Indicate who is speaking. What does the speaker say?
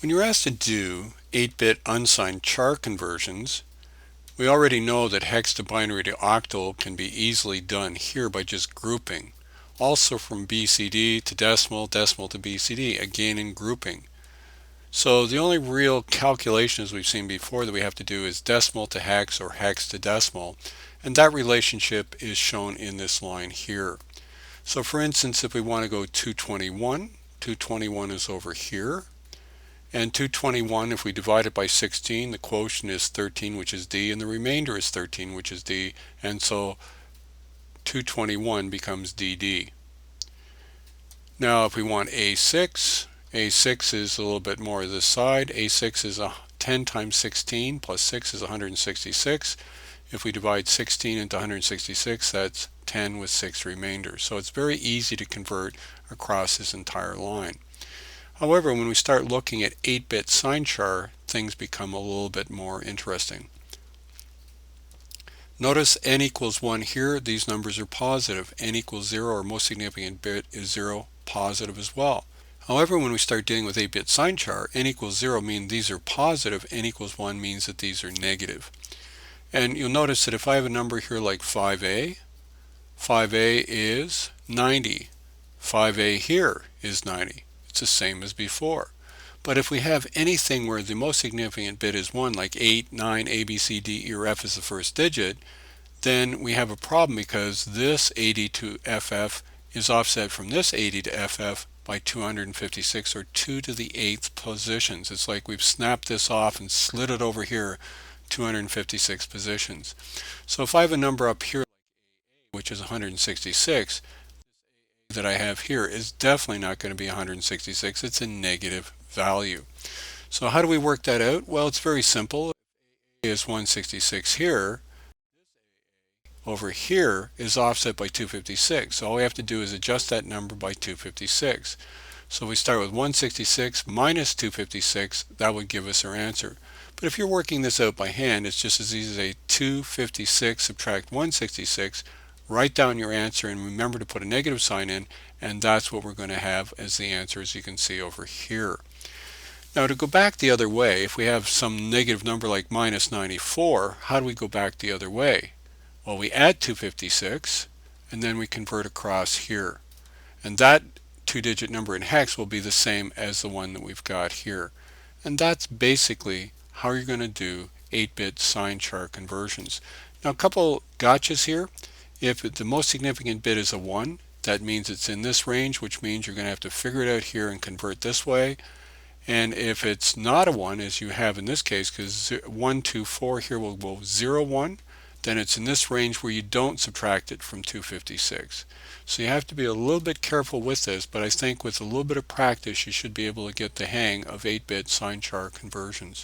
Speaker 1: When you're asked to do 8-bit unsigned char conversions, we already know that hex to binary to octal can be easily done here by just grouping. Also from BCD to decimal, decimal to BCD, again in grouping. So the only real calculations we've seen before that we have to do is decimal to hex or hex to decimal, and that relationship is shown in this line here. So for instance, if we want to go 221, 221 is over here. And 221, if we divide it by 16, the quotient is 13, which is D, and the remainder is 13, which is D, and so 221 becomes DD. Now if we want A6, A6 is a little bit more this side. A6 is 10 times 16 plus 6 is 166. If we divide 16 into 166, that's 10 with 6 remainders. So it's very easy to convert across this entire line. However, when we start looking at 8-bit signed char, things become a little bit more interesting. Notice n equals 1 here, these numbers are positive. N equals 0, our most significant bit is 0, positive as well. However, when we start dealing with 8-bit signed char, n equals 0 means these are positive, n equals 1 means that these are negative. And you'll notice that if I have a number here like 5a, 5a is 90. 5a here is 90. It's the same as before. But if we have anything where the most significant bit is 1, like 8, 9, A, B, C, D, E, or F is the first digit, then we have a problem because this 80 to FF is offset from this 80 to FF by 256, or 2 to the 8th positions. It's like we've snapped this off and slid it over here 256 positions. So if I have a number up here, which is 166, that I have here is definitely not going to be 166. It's a negative value. So how do we work that out? Well, it's very simple. A is 166 here. Over here is offset by 256. So all we have to do is adjust that number by 256. So we start with 166 minus 256. That would give us our answer. But if you're working this out by hand, it's just as easy as a 256 subtract 166. Write down your answer and remember to put a negative sign in, and that's what we're going to have as the answer, as you can see over here. Now to go back the other way, if we have some negative number like minus 94, how do we go back the other way? Well, we add 256 and then we convert across here. And that two-digit number in hex will be the same as the one that we've got here. And that's basically how you're going to do 8-bit signed char conversions. Now a couple gotchas here. If the most significant bit is a 1, that means it's in this range, which means you're going to have to figure it out here and convert this way. And if it's not a 1, as you have in this case, because 1, 2, 4 here will go 0, 1, then it's in this range where you don't subtract it from 256. So you have to be a little bit careful with this, but I think with a little bit of practice you should be able to get the hang of 8-bit signed char conversions.